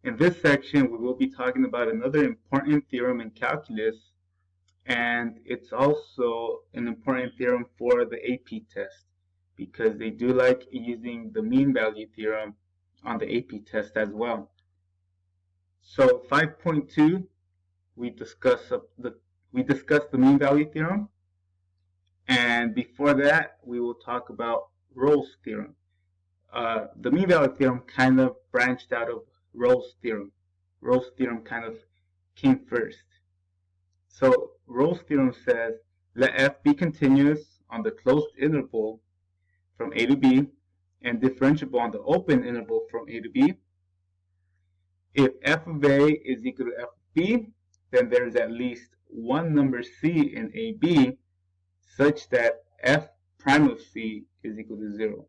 In this section, we will be talking about another important theorem in calculus, and it's also an important theorem for the AP test because they do like using the mean value theorem on the AP test as well. So 5.2, we discussed the mean value theorem, and before that, we will talk about Rolle's theorem. The mean value theorem kind of branched out of Rolle's theorem. Rolle's theorem kind of came first. So Rolle's theorem says, let f be continuous on the closed interval from a to b and differentiable on the open interval from a to b. If f of a is equal to f of b, then there is at least one number c in ab such that f prime of c is equal to 0.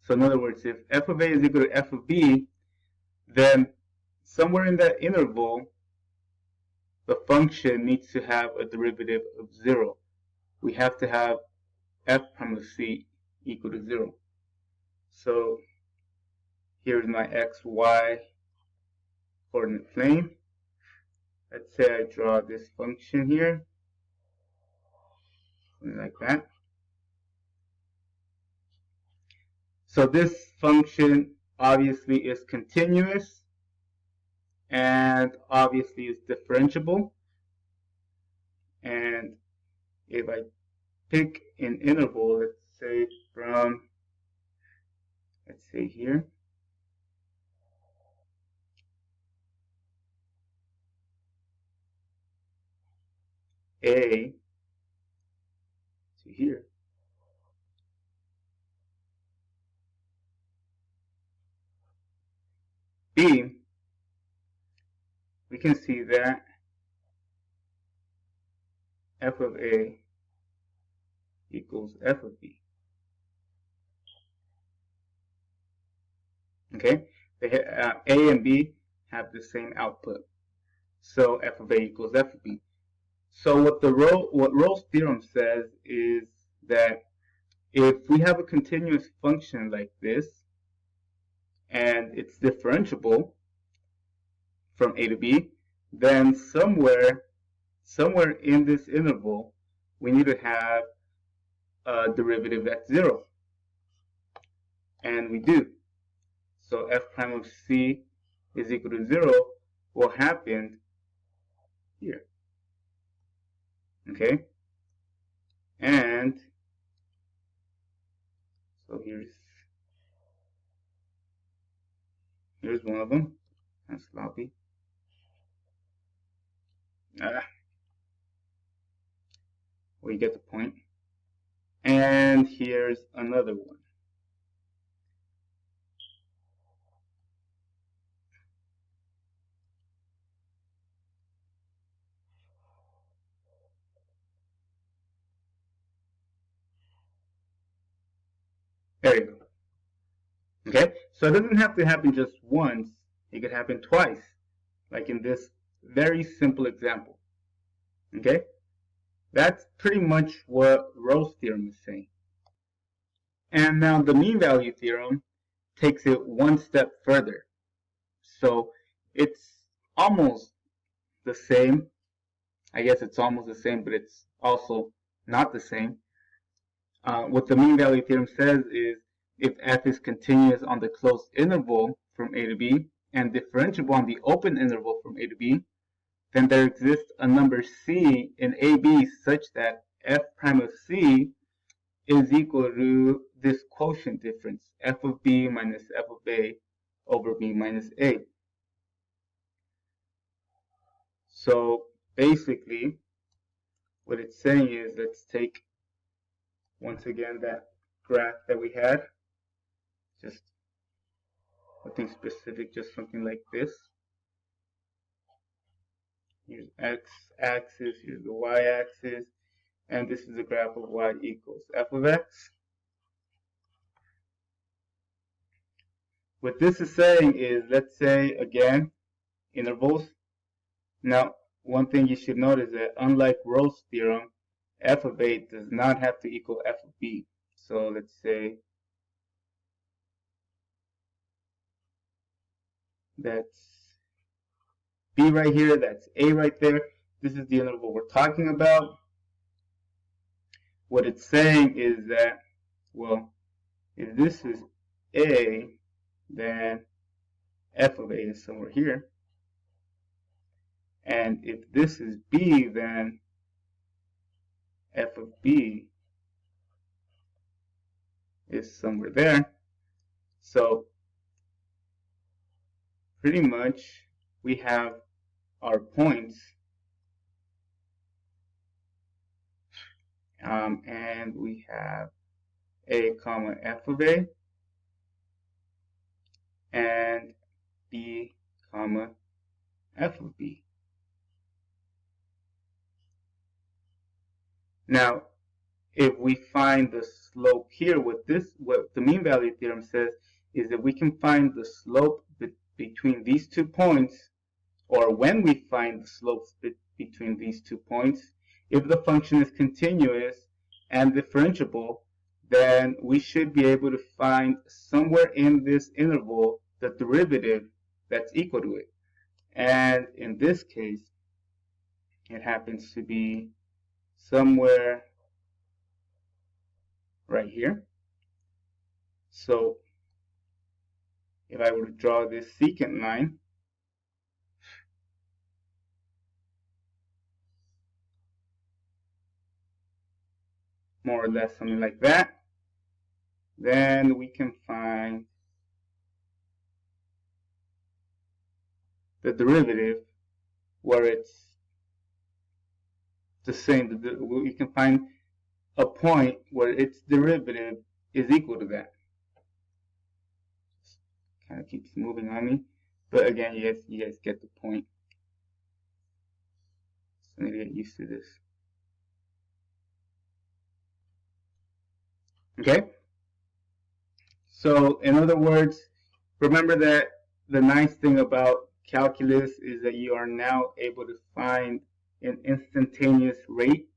So in other words, if f of a is equal to f of b, then somewhere in that interval, the function needs to have a derivative of 0. We have to have f prime of c equal to 0. So here's my xy coordinate plane. Let's say I draw this function here, something like that. So this function obviously is continuous and obviously is differentiable. And if I pick an interval, let's say from, let's say here, a to here, b, we can see that f of a equals f of b. Okay, A and B have the same output, so f of a equals f of b. So what Rolle's theorem says is that if we have a continuous function like this and it's differentiable from a to b, then somewhere in this interval we need to have a derivative that's 0, and we do. So f prime of c is equal to 0 will happen here. Okay, and so here's one of them. That's sloppy. We get the point. And here's another one. There you go. Okay, so it doesn't have to happen just once. It could happen twice, like in this very simple example. Okay, that's pretty much what Rolle's theorem is saying. And now the mean value theorem takes it one step further. So it's almost the same. I guess it's almost the same, but it's also not the same. What the mean value theorem says is if f is continuous on the closed interval from a to b and differentiable on the open interval from a to b, then there exists a number c in ab such that f prime of c is equal to this quotient difference, f of b minus f of a over b minus a. So basically, what it's saying is, let's take once again that graph that we had, just nothing specific, just something like this. Here's x-axis, here's the y-axis, and this is the graph of y equals f of x. What this is saying is, let's say again, intervals. Now, one thing you should note is that unlike Rolle's theorem, f of a does not have to equal f of b. So let's say That's B right here, that's A right there. This is the interval we're talking about. What it's saying is that, well, if this is A, then f of A is somewhere here. And if this is B, then f of B is somewhere there. So pretty much we have our points, and we have A comma f of A and B comma f of B. Now, if we find the slope here, what the mean value theorem says is that we can find the slope between these 2 points, or when we find the slopes between these 2 points, if the function is continuous and differentiable, then we should be able to find somewhere in this interval the derivative that's equal to it. And in this case, it happens to be somewhere right here. So if I were to draw this secant line, more or less something like that, then we can find the derivative where it's the same. We can find a point where its derivative is equal to that. Kind of keeps moving on me, but again, you guys get the point. So I need to get used to this. Okay? So in other words, remember that the nice thing about calculus is that you are now able to find an instantaneous rate.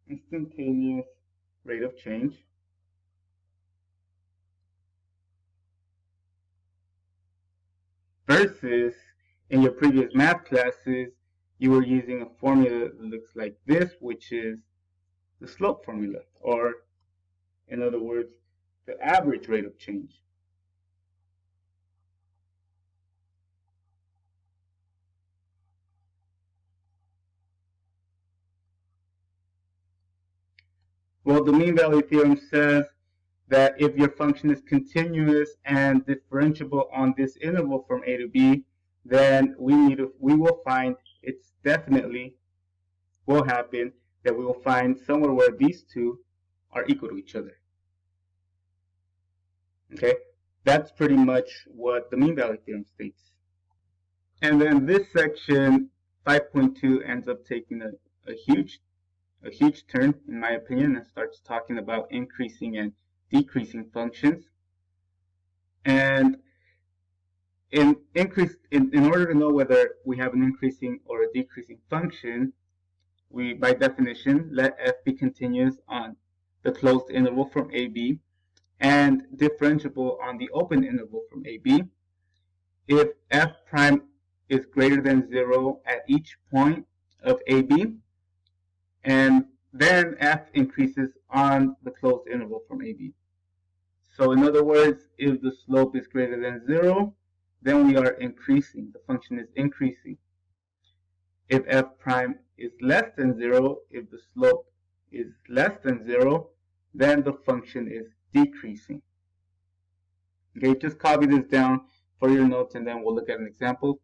Instantaneous rate of change. Versus in your previous math classes, you were using a formula that looks like this, which is the slope formula, or in other words, the average rate of change. Well, the mean value theorem says that if your function is continuous and differentiable on this interval from A to B, then we will find, it's definitely will happen that we will find somewhere where these two are equal to each other. Okay, that's pretty much what the mean value theorem states. And then this section 5.2 ends up taking a huge turn, in my opinion, and starts talking about increasing and decreasing functions. And in order to know whether we have an increasing or a decreasing function, we, by definition, let f be continuous on the closed interval from AB and differentiable on the open interval from AB. If f prime is greater than 0 at each point of AB, and then f increases on the closed interval from AB. So in other words, if the slope is greater than 0, then we are increasing. The function is increasing. If f prime is less than 0, if the slope is less than 0, then the function is decreasing. Okay, just copy this down for your notes and then we'll look at an example.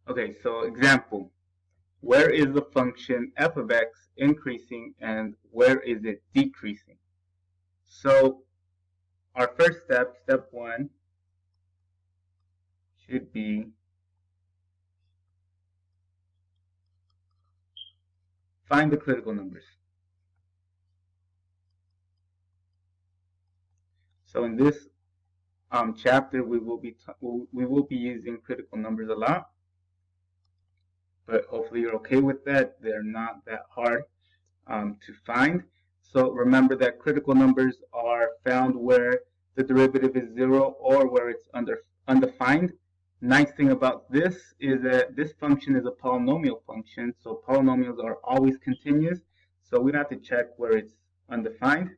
Okay, so example. Where is the function f of x increasing and where is it decreasing? So our first step, step 1, should be find the critical numbers. So in this chapter, we will be using critical numbers a lot. but hopefully you're okay with that. They're not that hard to find. So remember that critical numbers are found where the derivative is 0 or where it's undefined. Nice thing about this is that this function is a polynomial function, so polynomials are always continuous, so we don't have to check where it's undefined.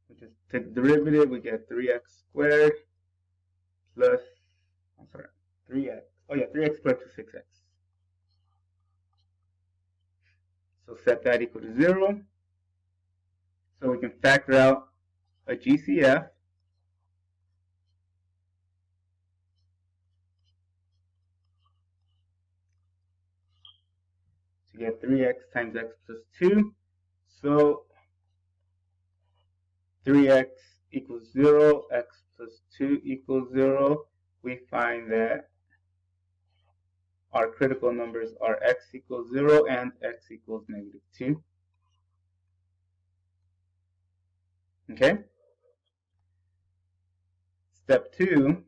We just take the derivative, we get 3x squared plus, 3x, 3x squared to 6x. So set that equal to 0. So we can factor out a GCF. To get 3x times x plus 2. So 3x equals 0, x plus 2 equals 0. We find that our critical numbers are x equals 0 and x equals negative 2. Okay? Step 2.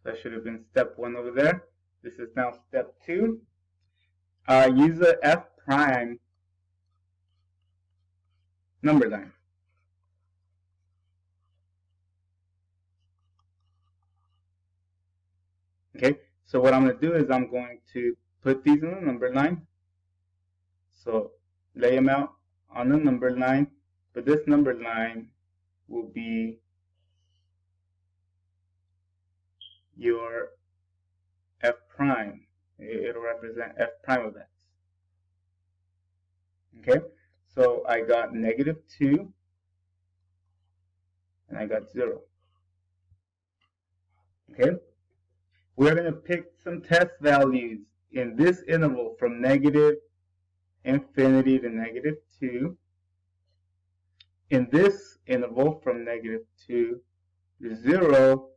That should have been step 1 over there. This is now step 2. Use a f prime number line. Okay, so what I'm going to do is I'm going to put these in the number line. So lay them out on the number line, but this number line will be your f prime. It'll represent f prime of x. Okay, so I got negative 2 and I got 0. Okay, we're going to pick some test values in this interval from negative infinity to negative 2. In this interval from negative 2 to 0,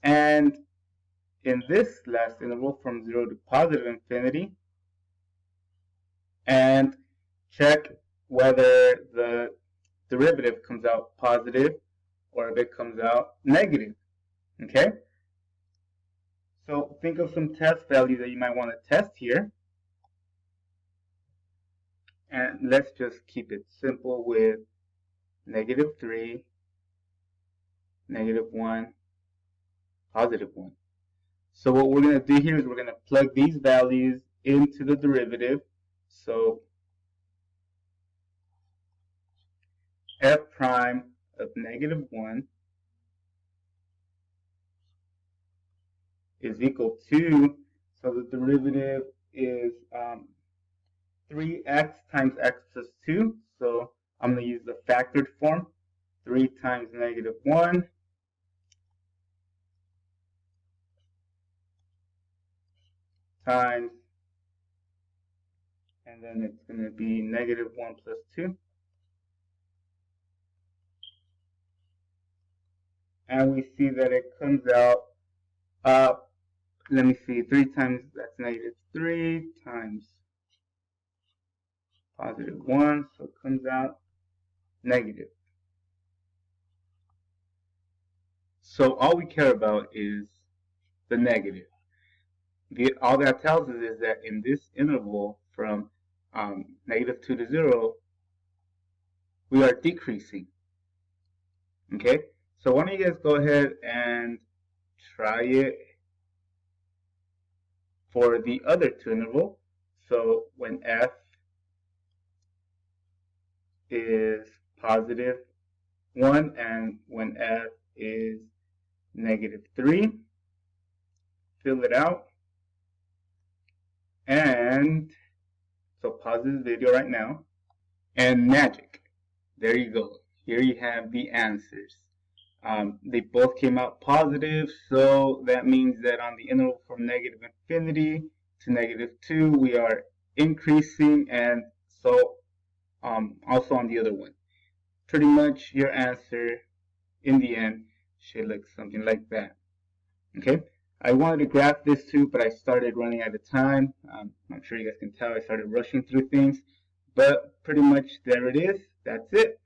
and in this last interval from 0 to positive infinity, and check whether the derivative comes out positive or if it comes out negative. Okay? So think of some test values that you might want to test here. And let's just keep it simple with negative 3, negative 1, positive 1. So what we're going to do here is we're going to plug these values into the derivative. So f prime of negative 1 is equal to, so the derivative is 3x times x plus 2. So I'm going to use the factored form. 3 times negative 1 times, and then it's going to be negative 1 plus 2. And we see that it comes out, let me see, 3 times, that's negative 3 times positive 1, so it comes out negative. So all we care about is the negative. All that tells us is that in this interval from negative 2 to 0, we are decreasing. Okay, so why don't you guys go ahead and try it for the other two intervals. So when f is positive 1 and when f is negative 3, fill it out. And so pause this video right now, and magic, there you go. Here you have the answers. They both came out positive, so that means that on the interval from negative infinity to negative 2, we are increasing, and so also on the other one. Pretty much your answer in the end should look something like that. Okay, I wanted to graph this too, but I started running out of time. I'm sure you guys can tell I started rushing through things, but pretty much there it is. That's it.